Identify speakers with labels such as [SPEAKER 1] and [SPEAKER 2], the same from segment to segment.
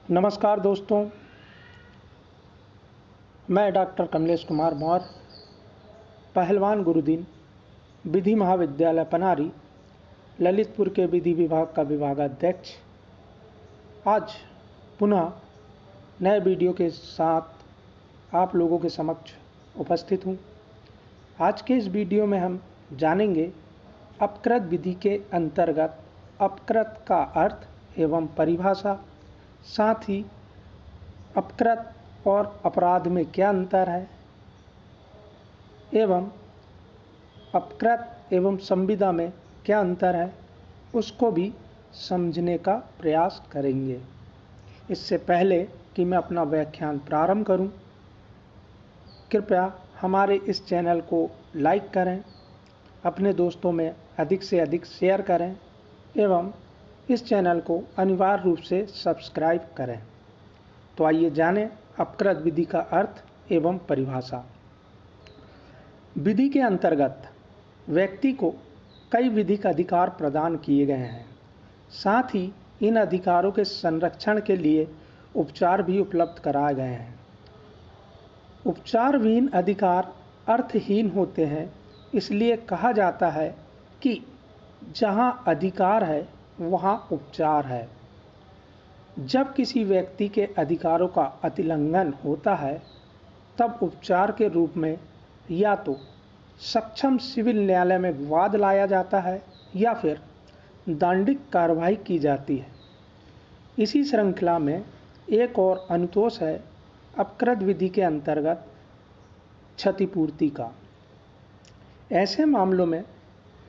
[SPEAKER 1] नमस्कार दोस्तों, मैं डॉक्टर कमलेश कुमार मौर्य, पहलवान गुरुदीन, विधि महाविद्यालय पनारी, ललितपुर के विधि विभाग का विभागाध्यक्ष, आज पुनः नए वीडियो के साथ आप लोगों के समक्ष उपस्थित हूँ। आज के इस वीडियो में हम जानेंगे अपकृत विधि के अंतर्गत अपकृत का अर्थ एवं परिभाषा, साथ ही अपकृत और अपराध में क्या अंतर है एवं अपकृत एवं संविदा में क्या अंतर है, उसको भी समझने का प्रयास करेंगे। इससे पहले कि मैं अपना व्याख्यान प्रारंभ करूं, कृपया हमारे इस चैनल को लाइक करें, अपने दोस्तों में अधिक से अधिक शेयर करें एवं इस चैनल को अनिवार्य रूप से सब्सक्राइब करें। तो आइए जानें अपकृत विधि का अर्थ एवं परिभाषा। विधि के अंतर्गत व्यक्ति को कई विधिक अधिकार प्रदान किए गए हैं। साथ ही इन अधिकारों के संरक्षण के लिए उपचार भी उपलब्ध कराए गए हैं। उपचारविहीन अधिकार अर्थहीन होते हैं, इसलिए कहा जाता है कि जहां अधिकार है वहां उपचार है। जब किसी व्यक्ति के अधिकारों का अतिलंघन होता है, तब उपचार के रूप में या तो सक्षम सिविल न्यायालय में विवाद लाया जाता है या फिर दंडिक कार्रवाई की जाती है। इसी श्रृंखला में एक और अनुतोष है अपकृत विधि के अंतर्गत क्षतिपूर्ति का। ऐसे मामलों में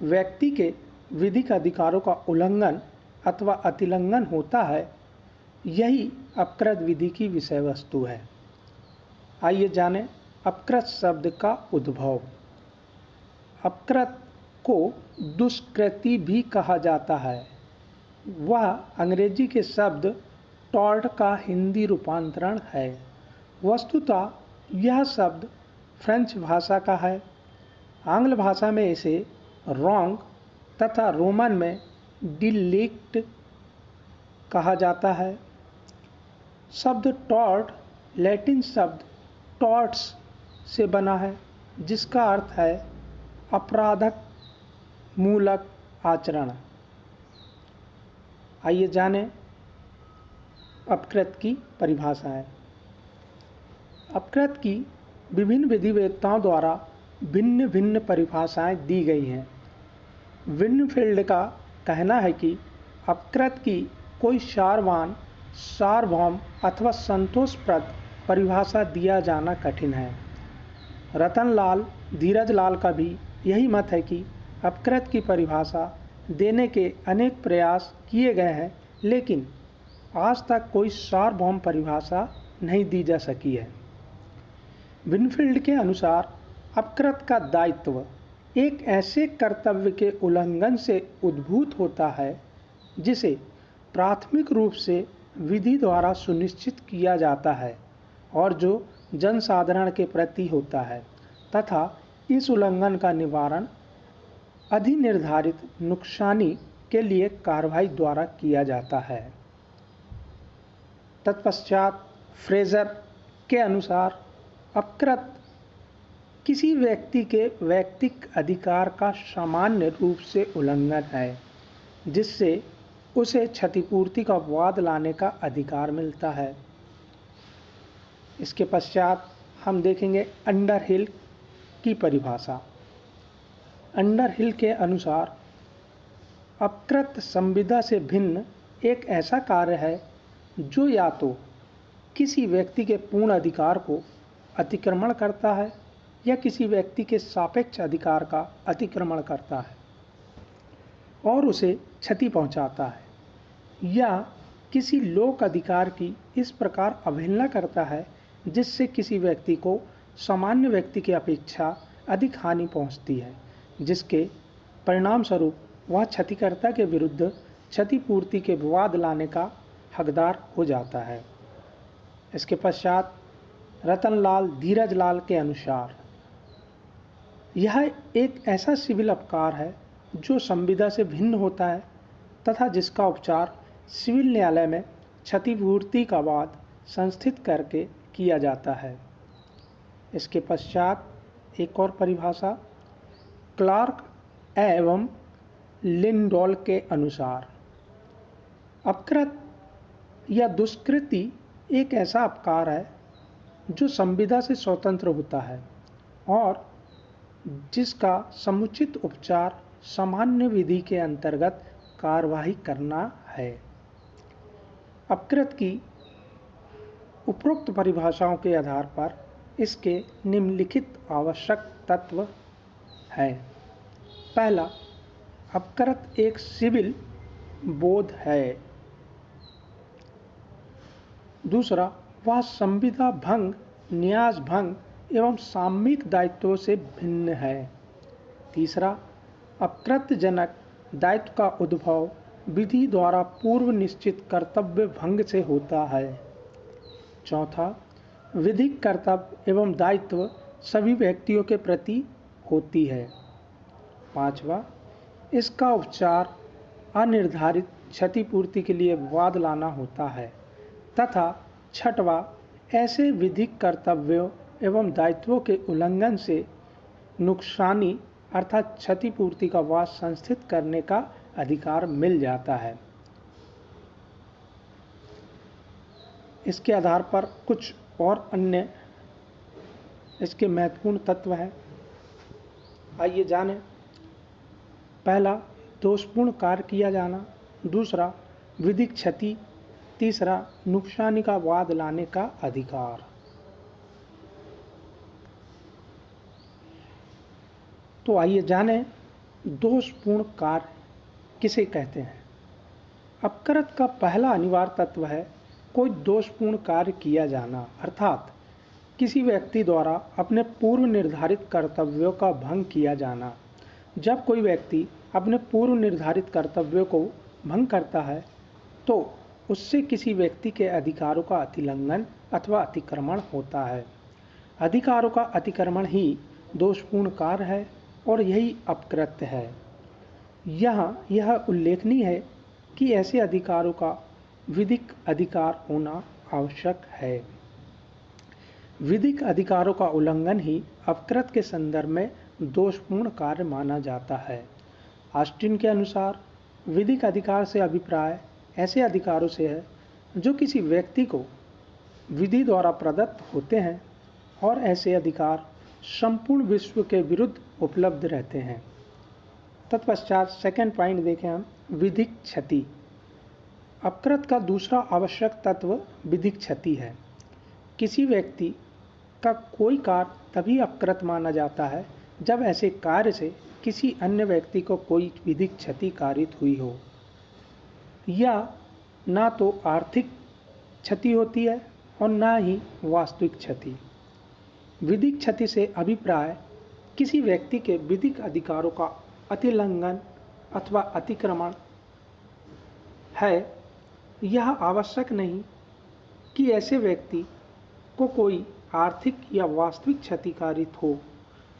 [SPEAKER 1] व्यक्ति के विधिक अधिकारों का उल्लंघन अथवा अतिलंघन होता है, यही अपकृत विधि की विषय वस्तु है। आइए जानें अपकृत शब्द का उद्भव। अपकृत को दुष्कृति भी कहा जाता है। वह अंग्रेजी के शब्द टॉर्ट का हिंदी रूपांतरण है। वस्तुतः यह शब्द फ्रेंच भाषा का है। आंग्ल भाषा में इसे रॉन्ग तथा रोमन में डिलिक्ट कहा जाता है। शब्द टॉर्ट लैटिन शब्द टॉर्ट्स से बना है, जिसका अर्थ है अपराधक मूलक आचरण। आइए जानें अपकृत की परिभाषाएं। अपकृत की विभिन्न विधिवेत्ताओं द्वारा भिन्न भिन्न परिभाषाएं दी गई हैं। विनफील्ड का कहना है कि अपकृत की कोई सार्वभौम अथवा संतोषप्रद परिभाषा दिया जाना कठिन है। रतनलाल धीरजलाल का भी यही मत है कि अपकृत की परिभाषा देने के अनेक प्रयास किए गए हैं, लेकिन आज तक कोई सार्वभौम परिभाषा नहीं दी जा सकी है। विनफील्ड के अनुसार अपकृत का दायित्व एक ऐसे कर्तव्य के उल्लंघन से उद्भूत होता है जिसे प्राथमिक रूप से विधि द्वारा सुनिश्चित किया जाता है और जो जनसाधारण के प्रति होता है, तथा इस उल्लंघन का निवारण अधिनिर्धारित नुकसानी के लिए कार्रवाई द्वारा किया जाता है। तत्पश्चात फ्रेजर के अनुसार अपकृत किसी व्यक्ति के वैयक्तिक अधिकार का सामान्य रूप से उल्लंघन है, जिससे उसे क्षतिपूर्ति का वाद लाने का अधिकार मिलता है। इसके पश्चात हम देखेंगे अंडरहिल की परिभाषा। अंडरहिल के अनुसार अपकृत संविदा से भिन्न एक ऐसा कार्य है जो या तो किसी व्यक्ति के पूर्ण अधिकार को अतिक्रमण करता है या किसी व्यक्ति के सापेक्ष अधिकार का अतिक्रमण करता है और उसे क्षति पहुंचाता है, या किसी लोक अधिकार की इस प्रकार अवहेलना करता है जिससे किसी व्यक्ति को सामान्य व्यक्ति की अपेक्षा अधिक हानि पहुंचती है, जिसके परिणाम स्वरूप वह क्षतिकर्ता के विरुद्ध क्षतिपूर्ति के विवाद लाने का हकदार हो जाता है। इसके पश्चात रतनलाल धीरजलाल के अनुसार यह एक ऐसा सिविल अपकार है जो संविदा से भिन्न होता है तथा जिसका उपचार सिविल न्यायालय में क्षतिपूर्ति का वाद संस्थित करके किया जाता है। इसके पश्चात एक और परिभाषा क्लार्क एवं लिंडोल के अनुसार अपकृत या दुष्कृति एक ऐसा अपकार है जो संविदा से स्वतंत्र होता है और जिसका समुचित उपचार सामान्य विधि के अंतर्गत कार्यवाही करना है। अपकृत की उपरोक्त परिभाषाओं के आधार पर इसके निम्नलिखित आवश्यक तत्व हैं। पहला, अपकृत एक सिविल बोध है। दूसरा, वह संविदा भंग, न्यास भंग एवं सामयिक दायित्वों से भिन्न है। तीसरा, अपकृतजनक दायित्व का उद्भव विधि द्वारा पूर्व निश्चित कर्तव्य भंग से होता है। चौथा, विधिक कर्तव्य एवं दायित्व सभी व्यक्तियों के प्रति होती है। पांचवा, इसका उपचार अनिर्धारित क्षतिपूर्ति के लिए वाद लाना होता है। तथा छठवां, ऐसे विधिक कर्तव्यों एवं दायित्वों के उल्लंघन से नुकसानी अर्थात क्षतिपूर्ति का वाद संस्थित करने का अधिकार मिल जाता है। इसके आधार पर कुछ और अन्य इसके महत्वपूर्ण तत्व हैं, आइए जानें। पहला, दोषपूर्ण कार्य किया जाना। दूसरा, विधिक क्षति। तीसरा, नुकसानी का वाद लाने का अधिकार। तो आइए जानें दोषपूर्ण कार्य किसे कहते हैं। अपकृत का पहला अनिवार्य तत्व है कोई दोषपूर्ण कार्य किया जाना, अर्थात किसी व्यक्ति द्वारा अपने पूर्व निर्धारित कर्तव्यों का भंग किया जाना। जब कोई व्यक्ति अपने पूर्व निर्धारित कर्तव्यों को भंग करता है तो उससे किसी व्यक्ति के अधिकारों का अतिलंघन अथवा अतिक्रमण होता है। अधिकारों का अतिक्रमण ही दोषपूर्ण कार्य है और यही अपकृत्य है। यहाँ यह उल्लेखनीय है कि ऐसे अधिकारों का विधिक अधिकार होना आवश्यक है। विधिक अधिकारों का उल्लंघन ही अपकृत्य के संदर्भ में दोषपूर्ण कार्य माना जाता है। ऑस्टिन के अनुसार विधिक अधिकार से अभिप्राय ऐसे अधिकारों से है जो किसी व्यक्ति को विधि द्वारा प्रदत्त होते हैं और ऐसे अधिकार संपूर्ण विश्व के विरुद्ध उपलब्ध रहते हैं। तत्पश्चात सेकंड पॉइंट देखें हम, विधिक क्षति। अपकृत्य का दूसरा आवश्यक तत्व विधिक क्षति है। किसी व्यक्ति का कोई कार्य तभी अपकृत्य माना जाता है जब ऐसे कार्य से किसी अन्य व्यक्ति को कोई विधिक क्षति कारित हुई हो, या ना तो आर्थिक क्षति होती है और ना ही वास्तविक क्षति। विधिक क्षति से अभिप्राय किसी व्यक्ति के विधिक अधिकारों का अतिलंघन अथवा अतिक्रमण है। यह आवश्यक नहीं कि ऐसे व्यक्ति को कोई आर्थिक या वास्तविक क्षति कारित हो।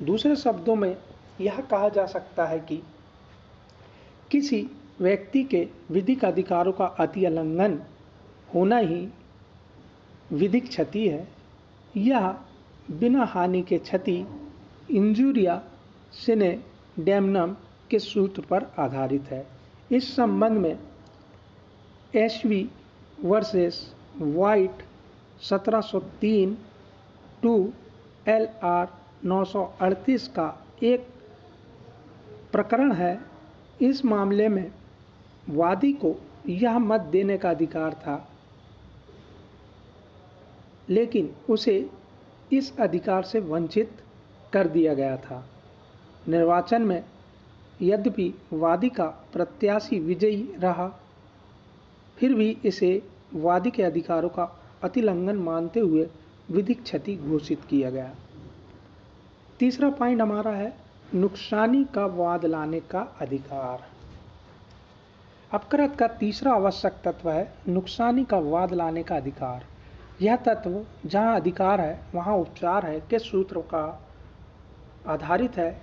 [SPEAKER 1] दूसरे शब्दों में यह कहा जा सकता है कि किसी व्यक्ति के विधिक अधिकारों का अतिउल्लंघन होना ही विधिक क्षति है। यह बिना हानि के क्षति इंजुरिया सिने डैमनम के सूत्र पर आधारित है। इस संबंध में Ashby versus White 1703 two LR 938 का एक प्रकरण है। इस मामले में वादी को यह मत देने का अधिकार था, लेकिन उसे इस अधिकार से वंचित कर दिया गया था। निर्वाचन में यद्यपि वादी का प्रत्याशी विजयी रहा, फिर भी इसे वादी के अधिकारों का अतिलंघन मानते हुए विधिक क्षति घोषित किया गया। तीसरा पॉइंट हमारा है नुकसानी का वाद लाने का अधिकार। अपकृत्य का तीसरा आवश्यक तत्व है नुकसानी का वाद लाने का अधिकार। यह तत्व जहां अधिकार है वहां उपचार है के सूत्र का आधारित है।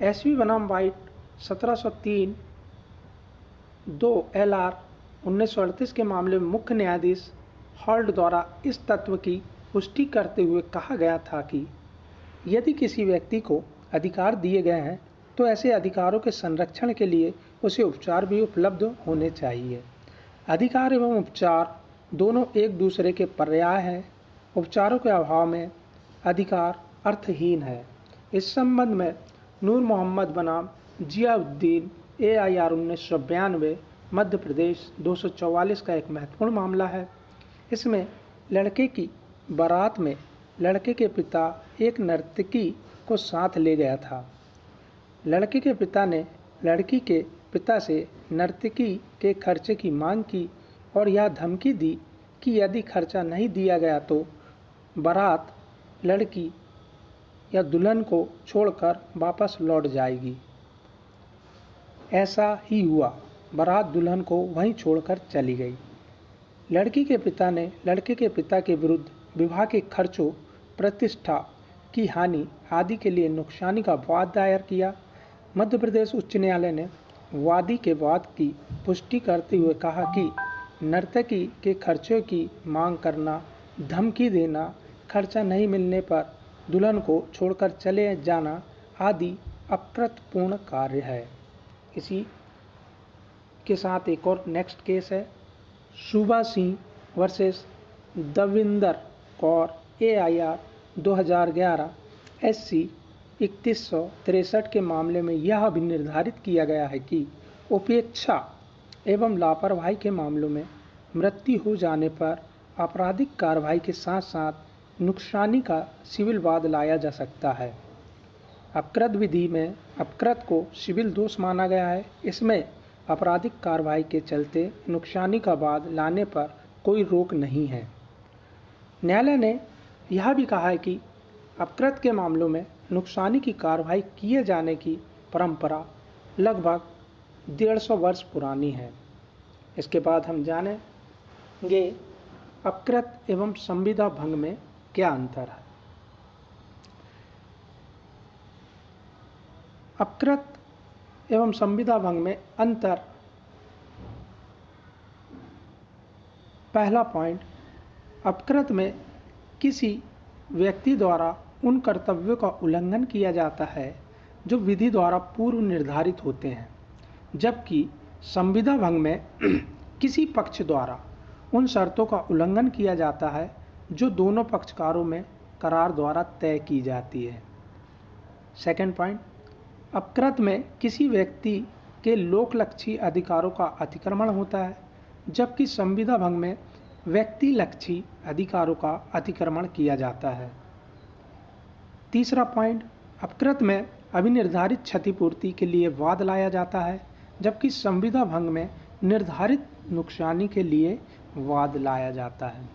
[SPEAKER 1] एशवी बनाम वाइट 1703 2 LR 1938 के मामले में मुख्य न्यायाधीश हॉल्ट द्वारा इस तत्व की पुष्टि करते हुए कहा गया था कि यदि किसी व्यक्ति को अधिकार दिए गए हैं तो ऐसे अधिकारों के संरक्षण के लिए उसे उपचार भी उपलब्ध होने चाहिए। अधिकार एवं उपचार दोनों एक दूसरे के पर्याय हैं। उपचारों के अभाव में अधिकार अर्थहीन है। इस संबंध में नूर मोहम्मद बनाम जियाउद्दीन AIR 1992 मध्य प्रदेश 244 का एक महत्वपूर्ण मामला है। इसमें लड़के की बारात में लड़के के पिता एक नर्तकी को साथ ले गया था। लड़के के पिता ने लड़की के पिता से नर्तकी के खर्चे की मांग की और यह धमकी दी कि यदि खर्चा नहीं दिया गया तो बारात लड़की या दुल्हन को छोड़कर वापस लौट जाएगी। ऐसा ही हुआ। बारात दुल्हन को वहीं छोड़कर चली गई। लड़की के पिता ने लड़के के पिता के विरुद्ध विवाह के खर्चों, प्रतिष्ठा की हानि आदि के लिए नुकसानी का वाद दायर किया। मध्य प्रदेश उच्च न्यायालय ने वादी के वाद की पुष्टि करते हुए कहा कि नर्तकी के खर्चों की मांग करना, धमकी देना, खर्चा नहीं मिलने पर दुल्हन को छोड़कर चले जाना आदि अपराधपूर्ण कार्य है। इसी के साथ एक और नेक्स्ट केस है सुबा Singh versus Davinder Kaur AIR 2011 SC 3163 के मामले में यह भी निर्धारित किया गया है कि उपेक्षा एवं लापरवाही के मामलों में मृत्यु हो जाने पर आपराधिक कार्रवाई के साथ साथ नुकसानी का सिविल वाद लाया जा सकता है। अपकृत विधि में अपकृत को सिविल दोष माना गया है। इसमें आपराधिक कार्रवाई के चलते नुकसानी का वाद लाने पर कोई रोक नहीं है। न्यायालय ने यह भी कहा है कि अपकृत के मामलों में नुकसानी की कार्रवाई किए जाने की परंपरा लगभग 150 वर्ष पुरानी है। इसके बाद हम जानेंगे अपकृत एवं संविदा भंग में क्या अंतर है। अपकृत एवं संविदा भंग में अंतर, पहला पॉइंट, अपकृत में किसी व्यक्ति द्वारा उन कर्तव्यों का उल्लंघन किया जाता है जो विधि द्वारा पूर्व निर्धारित होते हैं, जबकि संविदा भंग में किसी पक्ष द्वारा उन शर्तों का उल्लंघन किया जाता है जो दोनों पक्षकारों में करार द्वारा तय की जाती है। सेकंड पॉइंट, अपकृत में किसी व्यक्ति के लोकलक्षी अधिकारों का अतिक्रमण होता है, जबकि संविदा भंग में व्यक्ति लक्षी अधिकारों का अतिक्रमण किया जाता है। तीसरा पॉइंट, अपकृत में अभिनिर्धारित क्षतिपूर्ति के लिए वाद लाया जाता है, जबकि संविदा भंग में निर्धारित नुकसानी के लिए वाद लाया जाता है।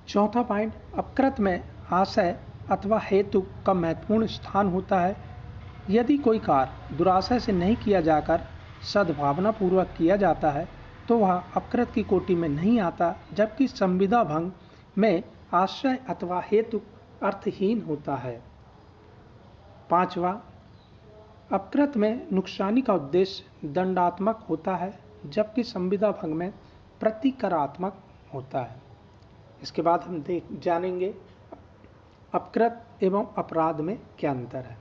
[SPEAKER 1] चौथा पॉइंट, अपकृत में आशय अथवा हेतु का महत्वपूर्ण स्थान होता है। यदि कोई कार्य दुराशय से नहीं किया जाकर सद्भावना पूर्वक किया जाता है तो वह अपकृत की कोटि में नहीं आता, जबकि संविदा भंग में आशय अथवा हेतु अर्थहीन होता है। पांचवा, अपकृत में नुकसानी का उद्देश्य दंडात्मक होता है, जबकि संविदा भंग में प्रतिकारात्मक होता है। इसके बाद हम जानेंगे अपकृत एवं अपराध में क्या अंतर है।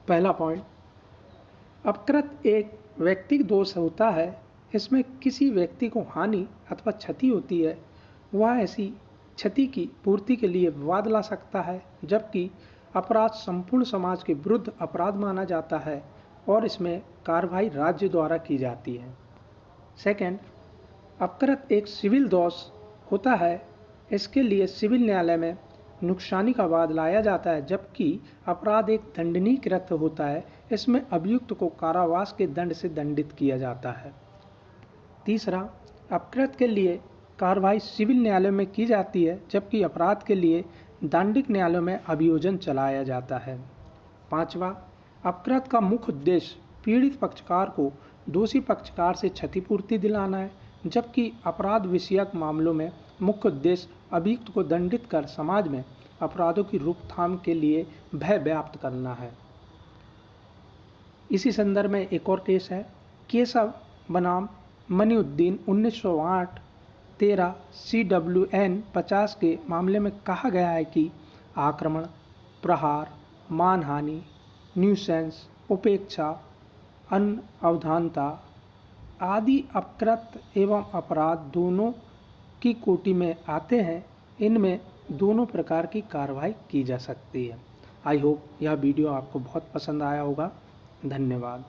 [SPEAKER 1] पहला पॉइंट, अपकृत एक व्यक्तिगत दोष होता है। इसमें किसी व्यक्ति को हानि अथवा क्षति होती है, वह ऐसी क्षति की पूर्ति के लिए वाद ला सकता है, जबकि अपराध संपूर्ण समाज के विरुद्ध अपराध माना जाता है और इसमें कार्रवाई राज्य द्वारा की जाती है। सेकंड, अपकृत एक सिविल दोष होता है। इसके लिए सिविल न्यायालय में नुकसानी का वाद लाया जाता है, जबकि अपराध एक दंडनीय कृत्य होता है। इसमें अभियुक्त को कारावास के दंड से दंडित किया जाता है। तीसरा, अपकृत के लिए कार्रवाई सिविल न्यायालय में की जाती है, जबकि अपराध के लिए दंडिक न्यायालयों में अभियोजन चलाया जाता है। पांचवा, अपकृत का मुख्य उद्देश्य पीड़ित पक्षकार को दोषी पक्षकार से क्षतिपूर्ति दिलाना है, जबकि अपराध विषयक मामलों में मुख्य उद्देश्य अभियुक्त को दंडित कर समाज में अपराधों की रोकथाम के लिए भय व्याप्त करना है। इसी संदर्भ में एक और केस है केशव बनाम मनीउद्दीन 1908 13 CWN 50 के मामले में कहा गया है कि आक्रमण, प्रहार, मानहानि, न्यूसेंस, उपेक्षा, अनअवधानता आदि अपकृत्य एवं अपराध दोनों की कोटि में आते हैं। इनमें दोनों प्रकार की कार्रवाई की जा सकती है। आई होप यह वीडियो आपको बहुत पसंद आया होगा। धन्यवाद।